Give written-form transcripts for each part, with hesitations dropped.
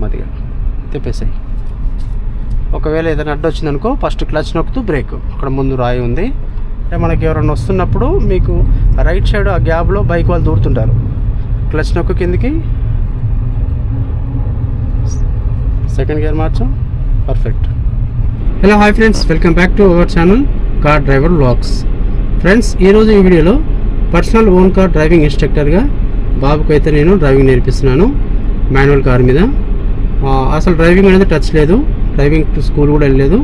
నెమ్మదిగా తిప్పేసాయి. ఒకవేళ ఏదైనా అడ్డు వచ్చిందనుకో ఫస్ట్ క్లచ్ నొక్కుతూ బ్రేక్. అక్కడ ముందు రాయి ఉంది. అంటే మనకి ఎవరైనా వస్తున్నప్పుడు మీకు రైట్ సైడ్ ఆ గ్యాప్లో బైక్ వాళ్ళు దూరుతుంటారు. క్లచ్ నొక్కు కిందికి, second gear March. Perfect. Hello hi friends, welcome back to our channel car driver vlogs. Friends, ఈరోజు ఈ వీడియోలో పర్సనల్ ఓన్ కార్ డ్రైవింగ్ ఇన్స్ట్రక్టర్గా బాబుకు అయితే నేను డ్రైవింగ్ నేర్పిస్తున్నాను. మాన్యువల్ కార్ మీద అసలు డ్రైవింగ్ అనేది టచ్ లేదు, డ్రైవింగ్ స్కూల్ కూడా వెళ్ళలేదు.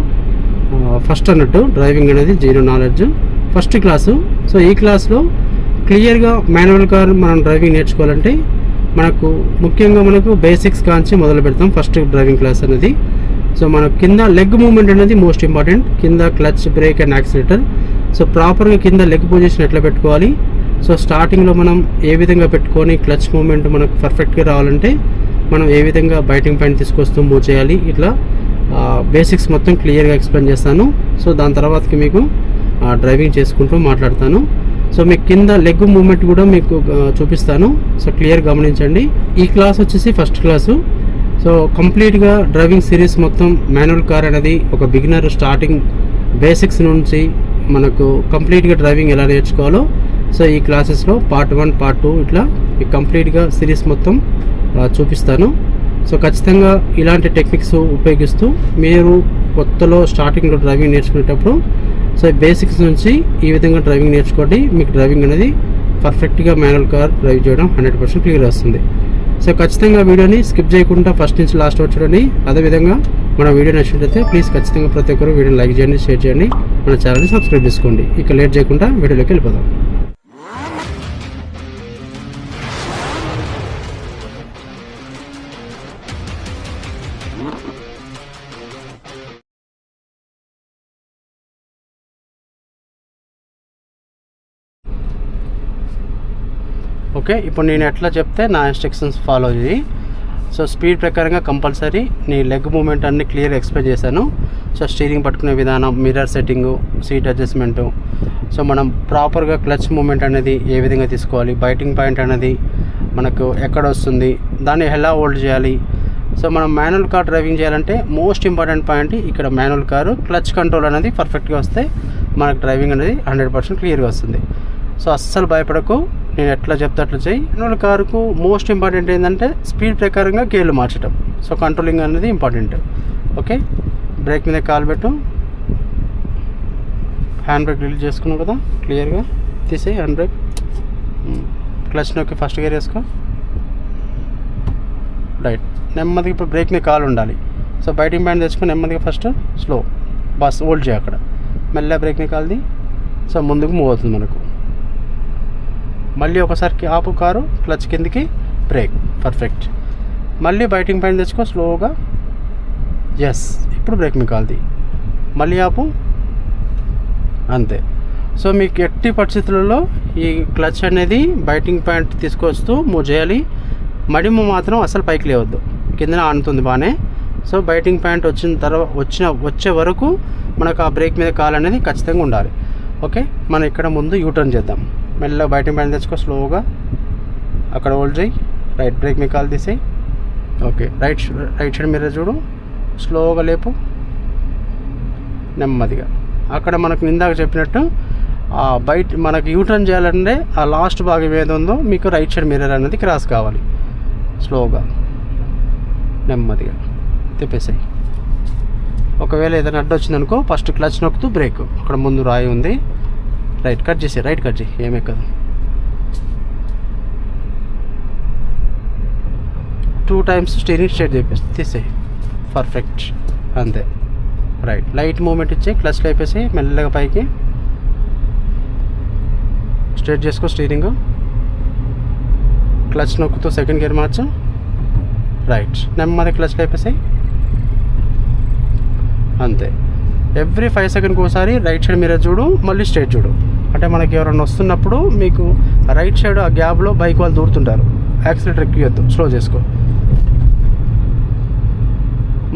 ఫస్ట్ అన్నట్టు డ్రైవింగ్ అనేది zero knowledge, first class. So ఈ క్లాస్లో క్లియర్గా మాన్యువల్ కార్ మనం డ్రైవింగ్ నేర్చుకోవాలంటే మనకు బేసిక్స్ కాంచి మొదలు పెడతాం. ఫస్ట్ డ్రైవింగ్ క్లాస్ అనేది సో మన కింద లెగ్ మూవ్మెంట్ అనేది మోస్ట్ ఇంపార్టెంట్. కింద clutch, break and accelerator. So ప్రాపర్గా కింద లెగ్ పొజిషన్ ఎట్లా పెట్టుకోవాలి, సో స్టార్టింగ్లో మనం ఏ విధంగా పెట్టుకొని క్లచ్ మూవ్మెంట్ మనకు పర్ఫెక్ట్గా రావాలంటే మనం ఏ విధంగా బైటింగ్ పాయింట్ తీసుకొస్తూ మూవ్ చేయాలి, ఇట్లా బేసిక్స్ మొత్తం క్లియర్గా ఎక్స్ప్లెయిన్ చేస్తాను. సో దాని తర్వాతకి మీకు డ్రైవింగ్ చేసుకుంటూ మాట్లాడతాను. సో మీకు కింద లెగ్ మూవ్మెంట్ కూడా మీకు చూపిస్తాను. సో క్లియర్ గమనించండి. ఈ క్లాస్ వచ్చేసి ఫస్ట్ క్లాసు. సో కంప్లీట్గా డ్రైవింగ్ సిరీస్ మొత్తం మాన్యువల్ కార్ అనేది ఒక బిగినర్ స్టార్టింగ్ బేసిక్స్ నుంచి మనకు కంప్లీట్గా డ్రైవింగ్ ఎలా నేర్చుకోవాలో సో ఈ క్లాసెస్లో పార్ట్ 1, పార్ట్ 2 ఇట్లా ఈ కంప్లీట్గా సిరీస్ మొత్తం చూపిస్తాను. సో ఖచ్చితంగా ఇలాంటి టెక్నిక్స్ ఉపయోగిస్తూ మీరు కొత్తలో స్టార్టింగ్లో డ్రైవింగ్ నేర్చుకునేటప్పుడు సో బేసిక్స్ నుంచి ఈ విధంగా డ్రైవింగ్ నేర్చుకోండి. మీకు డ్రైవింగ్ అనేది పర్ఫెక్ట్గా మాన్యువల్ కార్ డ్రైవ్ చేయడం 100% క్లియర్ వస్తుంది. సో ఖచ్చితంగా వీడియోని స్కిప్ చేయకుండా ఫస్ట్ నుంచి లాస్ట్ వరకు చూడండి. అదేవిధంగా మన వీడియో నచ్చినట్లయితే ప్లీజ్ ఖచ్చితంగా ప్రతి ఒక్కరు వీడియోని లైక్ చేయండి, షేర్ చేయండి, మన ఛానల్ని సబ్స్క్రైబ్ చేసుకోండి. ఇక లేట్ చేయకుండా వీడియోలోకి వెళ్ళిపోదాం. ఓకే, ఇప్పుడు నేను ఎట్లా చెప్తే నా ఇన్స్ట్రక్షన్స్ ఫాలో చేయి. సో స్పీడ్ ప్రకారంగా కంపల్సరీ నీ లెగ్ మూమెంట్ అన్ని క్లియర్ ఎక్స్ప్లెయిన్ చేశాను. సో స్టీరింగ్ పట్టుకునే విధానం, mirror setting, seat adjustment, so మనం ప్రాపర్గా క్లచ్ మూమెంట్ అనేది ఏ విధంగా తీసుకోవాలి, బైటింగ్ పాయింట్ అనేది మనకు ఎక్కడ వస్తుంది, దాన్ని ఎలా హోల్డ్ చేయాలి. సో మనం మాన్యువల్ కార్ డ్రైవింగ్ చేయాలంటే మోస్ట్ ఇంపార్టెంట్ పాయింట్ ఇక్కడ మాన్యువల్ కారు క్లచ్ కంట్రోల్ అనేది పర్ఫెక్ట్గా వస్తే మనకు డ్రైవింగ్ అనేది 100% క్లియర్గా వస్తుంది. సో అస్సలు భయపడకు, నేను ఎట్లా చెప్తే అట్లా చేయి. మాన్యువల్ కారుకు మోస్ట్ ఇంపార్టెంట్ ఏంటంటే స్పీడ్ ప్రకారంగా గేర్లు మార్చడం. సో కంట్రోలింగ్ అనేది ఇంపార్టెంట్. ఓకే, బ్రేక్ మీద కాలు పెట్టు. హ్యాండ్ బ్రేక్ రిలీజ్ చేసుకున్నావు కదా, క్లియర్గా తీసేయి హ్యాండ్ బ్రేక్. క్లచ్ నొక్కి ఫస్ట్ గేర్ వేసుకో. రైట్, నెమ్మదిగా ఇప్పుడు బ్రేక్ మీద కాలు ఉండాలి. సో బైటింగ్ పాయింట్ తెచ్చుకొని నెమ్మదిగా ఫస్ట్ స్లో బస్ హోల్డ్ చేయి. అక్కడ మెల్లగా బ్రేక్ మీద కాలుది. సో ముందుకు మూవ్ అవుతుంది మనకు. మళ్ళీ ఒకసారి ఆపు కారు, క్లచ్ కిందికి, బ్రేక్. పర్ఫెక్ట్. మళ్ళీ బైటింగ్ పాయింట్ తెచ్చుకో స్లోగా. ఎస్, ఇప్పుడు బ్రేక్ మీ కాల్ది. మళ్ళీ ఆపు. అంతే. సో మీకు ఎట్టి పరిస్థితులలో ఈ క్లచ్ అనేది బైటింగ్ పాయింట్ తీసుకొస్తూ మూవ్ చేయాలి. మడిము మాత్రం అసలు పైకి లేవద్దు, కిందన ఆనుతుంది బాగానే. సో బైటింగ్ పాయింట్ వచ్చిన తర్వాత వచ్చే వరకు మనకు ఆ బ్రేక్ మీద కాల్ అనేది ఖచ్చితంగా ఉండాలి. ఓకే, మనం ఇక్కడ ముందు యూటర్న్ చేద్దాం. మెల్లగా బైటింగ్ పాయింట్ తెచ్చుకో స్లోగా. అక్కడ హోల్డ్ చేయి. రైట్ బ్రేక్ మీ కాల్ తీసేయి. ఓకే, రైట్ సైడ్ మిర్రర్ చూడు. స్లోగా లేపు, నెమ్మదిగా. అక్కడ మనకు ఇందాక చెప్పినట్టు మనకు యూటర్న్ చేయాలంటే ఆ లాస్ట్ భాగం ఏది ఉందో మీకు రైట్ సైడ్ మిర్రర్ అనేది క్రాస్ కావాలి. స్లోగా నెమ్మదిగా తిప్పేసాయి. ఒకవేళ ఏదైనా అడ్డు వచ్చిందనుకో ఫస్ట్ క్లచ్ నొక్కుతూ బ్రేక్. అక్కడ ముందు రాయి ఉంది. రైట్ కట్ చేసి, రైట్ కట్ చేయి, ఏమెక్కదు. 2 times స్టీరింగ్ స్ట్రైట్ చేపేసి తీసేయి. పర్ఫెక్ట్. అంతే. రైట్, లైట్ మూమెంట్ ఇచ్చే క్లచ్ లేపేసి మెల్లగా పైకి స్ట్రైట్ చేసుకో స్టీరింగ్. క్లచ్ నొక్కుతూ సెకండ్ గేర్ మార్చు. రైట్, నెమ్మది క్లచ్ లేపేసాయి. అంతే. ఎవ్రీ 5 seconds ఒకసారి రైట్ సైడ్ మిర్రర్ చూడు, మళ్ళీ స్ట్రైట్ చూడు. అంటే మనకి ఎవరైనా వస్తున్నప్పుడు మీకు రైట్ సైడ్ ఆ గ్యాప్లో బైక్ వాళ్ళు దూరుతుంటారు. యాక్సిలేటర్ ఎక్కియొద్దు, స్లో చేసుకో.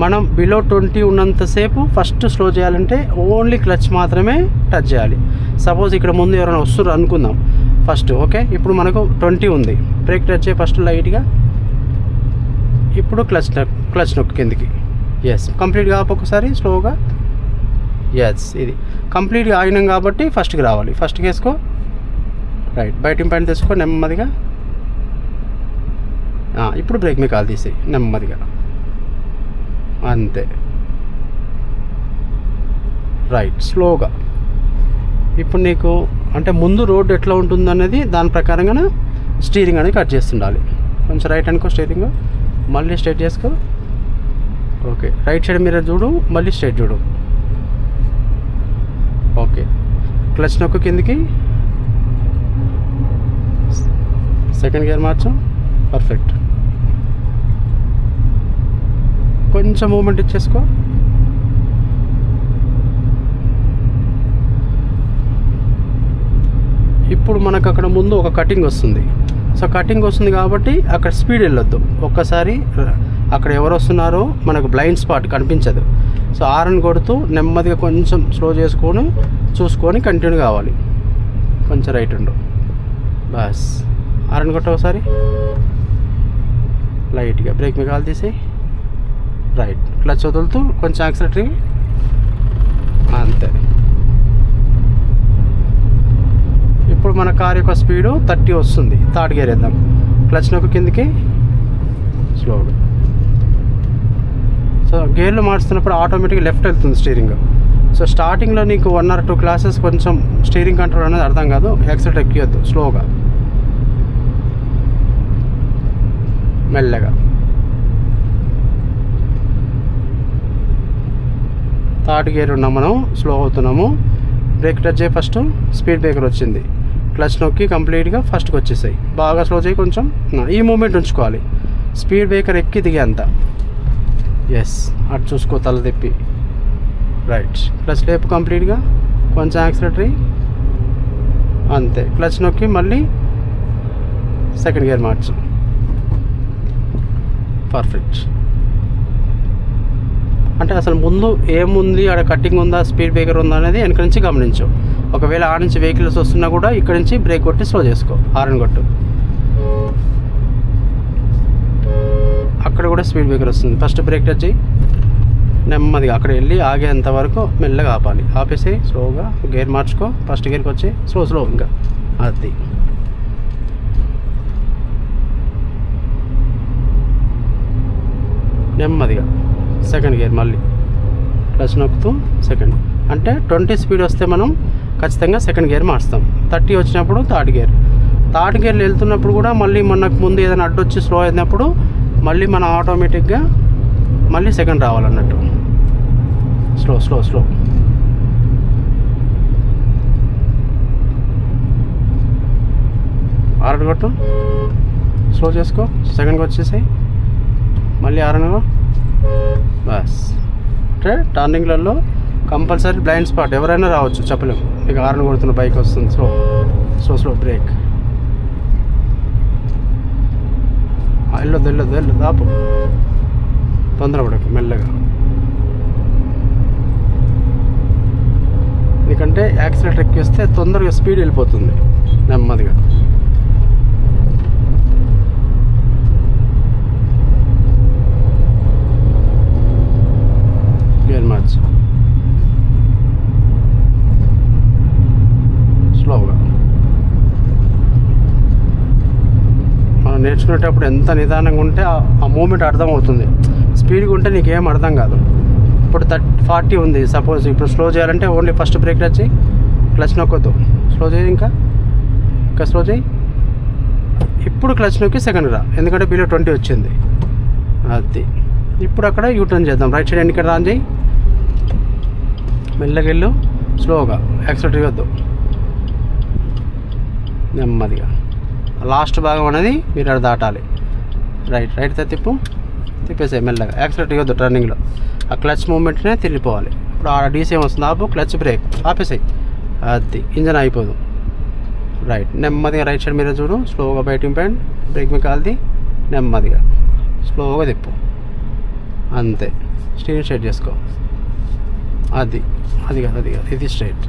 మనం బిలో 20 ఉన్నంతసేపు ఫస్ట్ స్లో చేయాలంటే ఓన్లీ క్లచ్ మాత్రమే టచ్ చేయాలి. సపోజ్ ఇక్కడ ముందు ఎవరైనా వస్తున్నారు అనుకుందాం ఫస్ట్. ఓకే, ఇప్పుడు మనకు 20 ఉంది. బ్రేక్ టచ్ చేయి ఫస్ట్ లైట్గా. ఇప్పుడు క్లచ్ నొక్కు కిందికి. ఎస్, కంప్లీట్గా ఆపు ఒకసారి స్లోగా. ఎస్, ఇది కంప్లీట్గా ఆగినాం కాబట్టి ఫస్ట్కి రావాలి. ఫస్ట్కి వేసుకో. రైట్, బయట పైన తెచ్చుకో నెమ్మదిగా. ఇప్పుడు బ్రేక్ మీ కాలు తీసి నెమ్మదిగా, అంతే. రైట్, స్లోగా. ఇప్పుడు నీకు అంటే ముందు రోడ్డు ఎట్లా ఉంటుంది అనేది దాని ప్రకారంగా స్టీరింగ్ అనేది కట్ చేస్తుండాలి. కొంచెం రైట్ అనుకో స్టీరింగ్, మళ్ళీ స్ట్రైట్ చేసుకో. ఓకే, రైట్ సైడ్ మిర్రర్ చూడు, మళ్ళీ స్ట్రైట్ చూడు. ఓకే, క్లచ్ నొక్కు కిందికి, సెకండ్ గేర్ మార్చు. పర్ఫెక్ట్. కొంచెం మూమెంట్ ఇచ్చేసుకో. ఇప్పుడు మనకు అక్కడ ముందు ఒక కటింగ్ వస్తుంది. సో కటింగ్ వస్తుంది కాబట్టి అక్కడ స్పీడ్ వెళ్ళొద్దు. ఒక్కసారి అక్కడ ఎవరు వస్తున్నారో మనకు బ్లైండ్ స్పాట్ కనిపించదు. సో హారన్ కొడుతూ నెమ్మదిగా కొంచెం స్లో చేసుకొని చూసుకొని కంటిన్యూ కావాలి. కొంచెం రైట్ ఉండు, బస్. హారన్ కొట్ట ఒకసారి లైట్గా, బ్రేక్ మీ కాలు తీసి. రైట్, క్లచ్ వదులుతూ కొంచెం యాక్సిలరేటరీ, అంతే. ఇప్పుడు మన కార్ యొక్క స్పీడు 30 వస్తుంది. థర్డ్ గేర్ వేద్దాం. క్లచ్ నొక్కు కిందికి, స్లోగా. సో గేర్లు మార్చుతున్నప్పుడు ఆటోమేటిక్గా లెఫ్ట్ వెళ్తుంది స్టీరింగ్. సో స్టార్టింగ్లో నీకు 1 or 2 క్లాసెస్ కొంచెం స్టీరింగ్ కంట్రోల్ అనేది అర్థం కాదు. యాక్సిలేటర్ ఎక్కియొద్దు, స్లోగా, మెల్లగా. థర్డ్ గేర్ ఉన్నాం మనం, స్లో అవుతున్నాము. బ్రేక్ టచ్ చేయి ఫస్ట్. స్పీడ్ బ్రేకర్ వచ్చింది, క్లచ్ నొక్కి కంప్లీట్గా ఫస్ట్కి వచ్చేసాయి. బాగా స్లో చేయి కొంచెం. ఈ మూమెంట్ ఉంచుకోవాలి, స్పీడ్ బ్రేకర్ ఎక్కి దిగే అంత. ఎస్, అటు చూసుకో తల తిప్పి. రైట్, క్లచ్ లేపు కంప్లీట్గా, కొంచెం యాక్సిలరేటరీ, అంతే. క్లచ్ నొక్కి మళ్ళీ సెకండ్ గేర్ మార్చు. పర్ఫెక్ట్. అంటే అసలు ముందు ఏముంది, ఆడ కట్టింగ్ ఉందా, స్పీడ్ బ్రేకర్ ఉందా అనేది వెనక నుంచి గమనించు. ఒకవేళ ఆడ నుంచి వెహికల్స్ వస్తున్నా కూడా ఇక్కడ నుంచి బ్రేక్ కొట్టి స్లో చేసుకో, హారన్ కొట్టు. అక్కడ కూడా స్పీడ్ బ్రేకర్ వస్తుంది. ఫస్ట్ బ్రేక్ టచ్ చేయి, నెమ్మదిగా అక్కడ వెళ్ళి ఆగేంత వరకు మెల్లగా ఆపాలి. ఆపేసి స్లోగా గేర్ మార్చుకో. ఫస్ట్ గేర్కి వచ్చి స్లో ఇంకా, అది. నెమ్మదిగా సెకండ్ గేర్ మళ్ళీ క్లచ్ నొక్కుతూ సెకండ్. అంటే 20 స్పీడ్ వస్తే మనం ఖచ్చితంగా సెకండ్ గేర్ మార్చుతాం. 30 వచ్చినప్పుడు థర్డ్ గేర్. థర్డ్ గేర్లు వెళ్తున్నప్పుడు కూడా మళ్ళీ మనకు ముందు ఏదైనా అడ్డు వచ్చి స్లో అయినప్పుడు మళ్ళీ మనం ఆటోమేటిక్గా మళ్ళీ సెకండ్ రావాలన్నట్టు. Slow slow slow. ఆరన్ కొట్టు, స్లో చేసుకో. సెకండ్కి వచ్చేసాయి, మళ్ళీ ఆరన్గా, బస్. అంటే టర్నింగ్లలో కంపల్సరీ బ్లైండ్ స్పాట్ ఎవరైనా రావచ్చు, చెప్పలేము. ఇక హారన్ కొడుతున్న బైక్ వస్తుంది, స్లో స్లో స్లో. బ్రేక్, వెళ్ళొద్దు ఆపు, తొందరపడకు, మెల్లగా. ఎందుకంటే యాక్సిలేటర్ ఎక్కిస్తే తొందరగా స్పీడ్ వెళ్ళిపోతుంది, నెమ్మదిగా. గేర్ మార్చు, స్లోగా. మనం నేర్చుకునేటప్పుడు ఎంత నిదానంగా ఉంటే ఆ మూమెంట్ అర్థమవుతుంది. స్పీడ్గా ఉంటే నీకేం అర్థం కాదు. ఇప్పుడు 40 ఉంది సపోజ్, ఇప్పుడు స్లో చేయాలంటే ఓన్లీ ఫస్ట్ బ్రేక్ టచ్ చేయి, క్లచ్ నొక్కొద్దు, స్లో చేయి, ఇంకా స్లో చేయి. ఇప్పుడు క్లచ్ నొక్కి సెకండ్ రా, ఎందుకంటే బిలో 20 వచ్చింది, అది. ఇప్పుడు అక్కడ యూటర్న్ చేద్దాం. రైట్ సైడ్ ఎన్నికడ రాన్ చేయి, మెల్లగా వెళ్ళు, స్లోగా, యాక్సిలేటర్ ఇవ్వద్దు, నెమ్మదిగా. లాస్ట్ భాగం అనేది మీరు అక్కడ దాటాలి. రైట్ తిప్పేసాయి మెల్లగా. యాక్సిలేటర్ ఇవ్వద్దు టర్నింగ్లో, ఆ క్లచ్ మూమెంట్నే తిరిగిపోవాలి. ఇప్పుడు ఆ డీసీ ఏమొస్తుంది, ఆపు, క్లచ్ బ్రేక్, ఆపేసాయి, అది. ఇంజన్ అయిపోదు. రైట్, నెమ్మదిగా రైట్ సైడ్ మీద చూడు, స్లోగా బయటికి ప్యాండ్, బ్రేక్ మీ కాల్ది, నెమ్మదిగా స్లోగా తిప్పు, అంతే. స్టీరింగ్ స్ట్రైట్ చేసుకో, అది కాదు, ఇది స్ట్రైట్,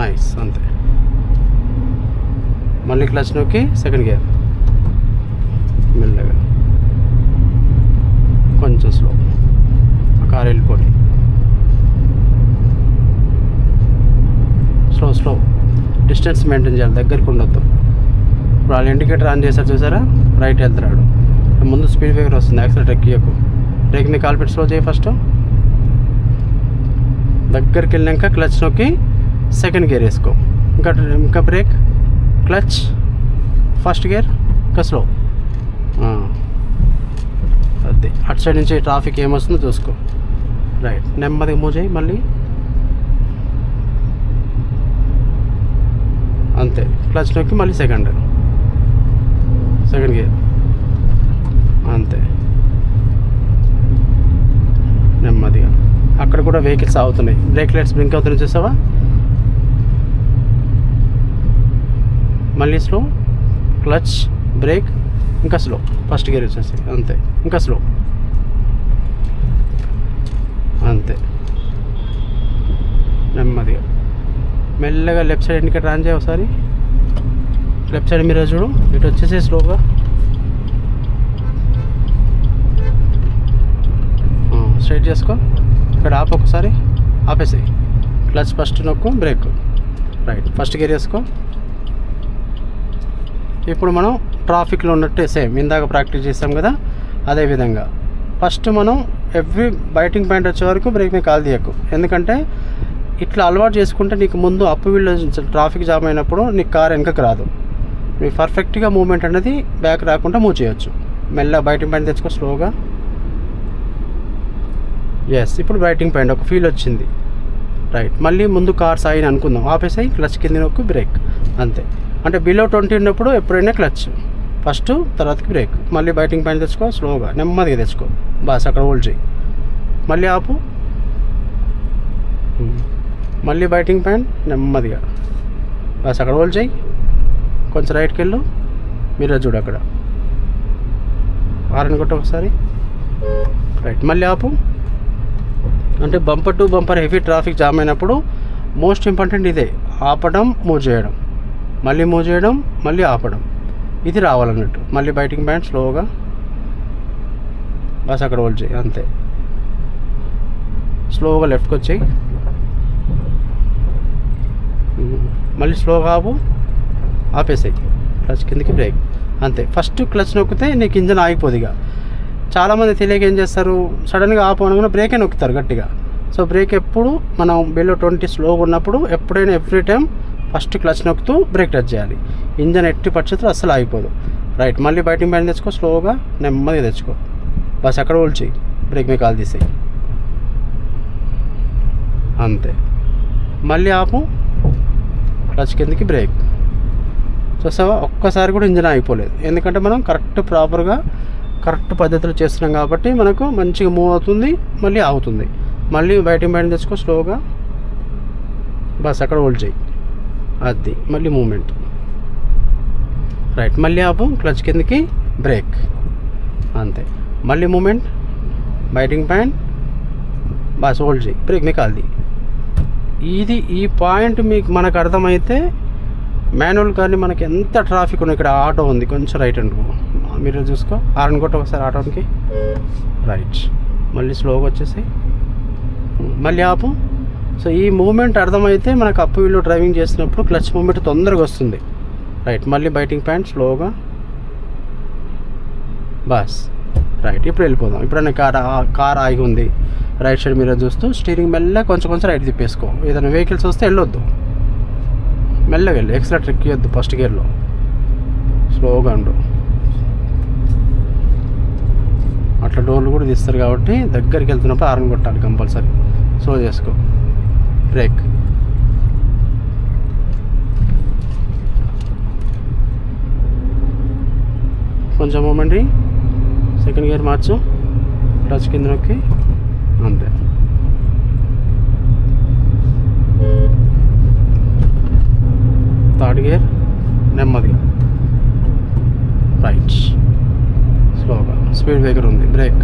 నైస్, అంతే. మళ్ళీ క్లచ్ నొక్కి సెకండ్ గేర్, మెల్లగా డిస్టెన్స్ మెయింటైన్ చేయాలి, దగ్గరికి ఉండొద్దు. ఇప్పుడు వాళ్ళు ఇండికేటర్ ఆన్ చేశారు చూసారా, రైట్ వెళ్తున్నాడు, ముందు స్పీడ్ బ్రేకర్ వస్తుంది, యాక్సిలేటర్ ఎక్కియకు, బ్రేక్ని కాలు పెట్టి స్లో చేయి. ఫస్ట్ దగ్గరికి వెళ్ళాక క్లచ్ నొక్కి సెకండ్ గేర్ వేసుకో, ఇంకా బ్రేక్, క్లచ్, ఫస్ట్ గేర్, ఇంకా స్లో. అది అటు సైడ్ నుంచి ట్రాఫిక్ ఏమొస్తుందో చూసుకో. రైట్, నెమ్మదిగా మూవ్ చేయి. మళ్ళీ అంతే, క్లచ్ నొక్కి మళ్ళీ సెకండ్ గేర్, అంతే నెమ్మదిగా. అక్కడ కూడా వెహికల్స్ ఆగుతున్నాయి, బ్రేక్ లైట్స్ బ్లింక్ అవుతున్నాయి చూసావా. మళ్ళీ స్లో, క్లచ్, బ్రేక్, ఇంకా స్లో, ఫస్ట్ గేర్ వచ్చేసి అంతే, ఇంకా స్లో, అంతే నెమ్మదిగా. మెల్లగా లెఫ్ట్ సైడ్ ఇండికేటర్ ఆన్ చేయ ఒకసారి, లెఫ్ట్ సైడ్ మీరు చూడు, ఇటు వచ్చేసి స్లోగా స్ట్రైట్ చేసుకో. ఇక్కడ ఆపు, ఒకసారి ఆపేసాయి, క్లచ్ ఫస్ట్ నొక్కు, బ్రేక్, రైట్, ఫస్ట్ గేర్ వేసుకో. ఇప్పుడు మనం ట్రాఫిక్లో ఉన్నట్టే సేమ్ ఇందాక ప్రాక్టీస్ చేసాం కదా, అదేవిధంగా ఫస్ట్ మనం ఎవ్రీ బైటింగ్ పాయింట్ వచ్చే వరకు బ్రేక్ మీద కాలు తీయకు. ఎందుకంటే ఇట్లా అలవాటు చేసుకుంటే నీకు ముందు అప్పు వీళ్ళు ట్రాఫిక్ జామ్ అయినప్పుడు నీకు కార్ వెనకకు రాదు, నీకు పర్ఫెక్ట్గా మూవ్మెంట్ అనేది బ్యాక్ రాకుండా మూవ్ చేయొచ్చు. మెల్లగా బైటింగ్ పాయింట్ తెచ్చుకో స్లోగా. ఎస్, ఇప్పుడు బైటింగ్ పాయింట్ ఒక ఫీల్ వచ్చింది, రైట్. మళ్ళీ ముందు కార్ సాయిని అనుకుందాం, ఆపేసాయి, క్లచ్ కింద నొక్కు, బ్రేక్, అంతే. అంటే బిలో 20 ఉన్నప్పుడు ఎప్పుడైనా క్లచ్ ఫస్ట్, తర్వాతకి బ్రేక్. మళ్ళీ బైటింగ్ పాయింట్ తెచ్చుకో, స్లోగా నెమ్మదిగా తెచ్చుకో, బాస్ అక్కడ హోల్డ్ చేయి, మళ్ళీ ఆపు, మళ్ళీ బైటింగ్ పాయింట్ నెమ్మదిగా, బాస్ అక్కడ హోల్డ్ చేయి, కొంచెం రైట్కి వెళ్ళు, మీరు చూడు అక్కడ హారన్ కొట్టు ఒకసారి, రైట్. మళ్ళీ ఆపు. అంటే bumper to bumper heavy traffic jam అయినప్పుడు మోస్ట్ ఇంపార్టెంట్ ఇదే, ఆపడం, మూవ్ చేయడం, మళ్ళీ మూవ్ చేయడం, మళ్ళీ ఆపడం, ఇది రావాలన్నట్టు. మళ్ళీ బైటింగ్ పాయింట్ స్లోగా, బస్ అక్కడ హోల్డ్ చేయి, అంతే. స్లోగా లెఫ్ట్కి వచ్చేయి, మళ్ళీ స్లోగా ఆపు, ఆపేసాయి, క్లచ్ కిందకి, బ్రేక్, అంతే. ఫస్ట్ క్లచ్ నొక్కితే నీకు ఇంజన్ ఆగిపోదు. ఇక చాలామంది తెలియక ఏం చేస్తారు, సడన్గా ఆపు అనగానే బ్రేకే నొక్కుతారు గట్టిగా. సో బ్రేక్ ఎప్పుడు మనం బిలో 20 స్లోగా ఉన్నప్పుడు ఎప్పుడైనా ఎవ్రీ టైం ఫస్ట్ క్లచ్ నొక్కుతూ బ్రేక్ టచ్ చేయాలి. ఇంజన్ ఎట్టి పరిస్థితుల్లో అస్సలు ఆగిపోదు. రైట్, మళ్ళీ బైటింగ్ పాయింట్ తెచ్చుకో, స్లోగా నెమ్మదిగా తెచ్చుకో, బస్ అక్కడ హోల్డ్ చేయి, బ్రేక్ మీద కాలు తీసేయి, అంతే. మళ్ళీ ఆపు, క్లచ్ కిందకి, బ్రేక్. చూసావా, ఒక్కసారి కూడా ఇంజన్ ఆగిపోలేదు, ఎందుకంటే మనం ప్రాపర్గా కరెక్ట్ పద్ధతిలో చేస్తున్నాం కాబట్టి మనకు మంచిగా మూవ్ అవుతుంది, మళ్ళీ ఆగుతుంది. మళ్ళీ బైటింగ్ పాయింట్ తెచ్చుకో, స్లోగా బస్ అక్కడ హోల్డ్ చేయి, అది మళ్ళీ మూమెంట్, రైట్. మళ్ళీ ఆపు, క్లచ్ కిందకి, బ్రేక్, అంతే. మళ్ళీ మూమెంట్, బైటింగ్ పాయింట్, బస్ హోల్డ్ చేయి, బ్రేక్ మీద కాల్ది. ఇది ఈ పాయింట్ మనకు అర్థమైతే మాన్యువల్ కానీ మనకి ఎంత ట్రాఫిక్ ఉంది. ఇక్కడ ఆటో ఉంది, కొంచెం రైట్ అనుకో, మీరు చూసుకో, హారన్ కొట్టు ఒకసారి ఆటోకి, రైట్. మళ్ళీ స్లోగా వచ్చేసి మళ్ళీ ఆపు. సో ఈ మూమెంట్ అర్థమైతే మనకు అప్ వీల్లో డ్రైవింగ్ చేసినప్పుడు క్లచ్ మూమెంట్ తొందరగా వస్తుంది, రైట్. మళ్ళీ బైటింగ్ పాయింట్ స్లోగా, బస్, రైట్. ఇప్పుడు వెళ్ళిపోదాం. ఇప్పుడన్నా కార్ ఆగి ఉంది, రైట్ సైడ్ మీరు చూస్తూ స్టీరింగ్ మెల్లగా కొంచెం రైట్ తిప్పేసుకో. ఏదైనా వెహికల్స్ వస్తే వెళ్ళొద్దు, మెల్లగా వెళ్ళి, ఎక్సలేటర్ ఎక్కియొద్దు ఫస్ట్ గేర్లో, స్లోగా ఉండు. అట్లా డోర్లు కూడా తీస్తారు కాబట్టి దగ్గరికి వెళ్తున్నప్పుడు హారన్ కొట్టాలి కంపల్సరీ. స్లో చేసుకో, బ్రేక్, కొంచెం మూమెంట్, సెకండ్ గేర్ మార్చు, క్లచ్ కింద నొక్కి, అంతే. థర్డ్ గేర్ నెమ్మదిగా, రైట్, స్లోగా, స్పీడ్ బ్రేకర్ ఉంది, బ్రేక్,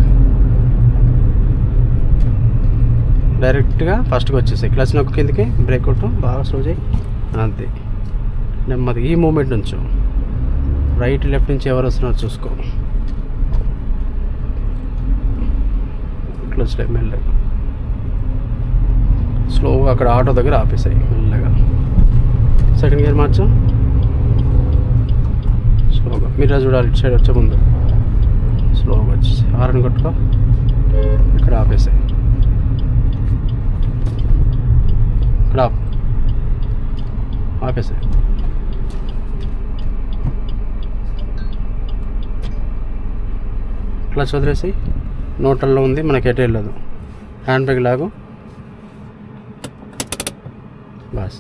డైరెక్ట్గా ఫస్ట్కి వచ్చేసాయి, క్లచ్ నొక్కు కిందకి, బ్రేక్ కొట్టు, బాగా స్లో చేయి, అంతే. నెమ్మదిగా ఈ మూమెంట్ నుంచు, రైట్ లెఫ్ట్ నుంచి ఎవరు వస్తున్నారో చూసుకో, క్లచ్ మెల్లగా, స్లోగా అక్కడ ఆటో దగ్గర ఆపేసాయి, మెల్లగా సెకండ్ గేర్ మార్చు. స్లోగా మీరు చూడాలి, ఇటు సైడ్ వచ్చే ముందు స్లోగా వచ్చి హారన్ కొట్టుకో. ఇక్కడ ఆపేసాయి, ఇక్కడ ఆపేసాయి. క్లచ్ వదిలేసి నోటల్లో ఉంది, మనకి ఎటు వెళ్ళదు. హ్యాండ్ బ్రేక్ లాగు బస్.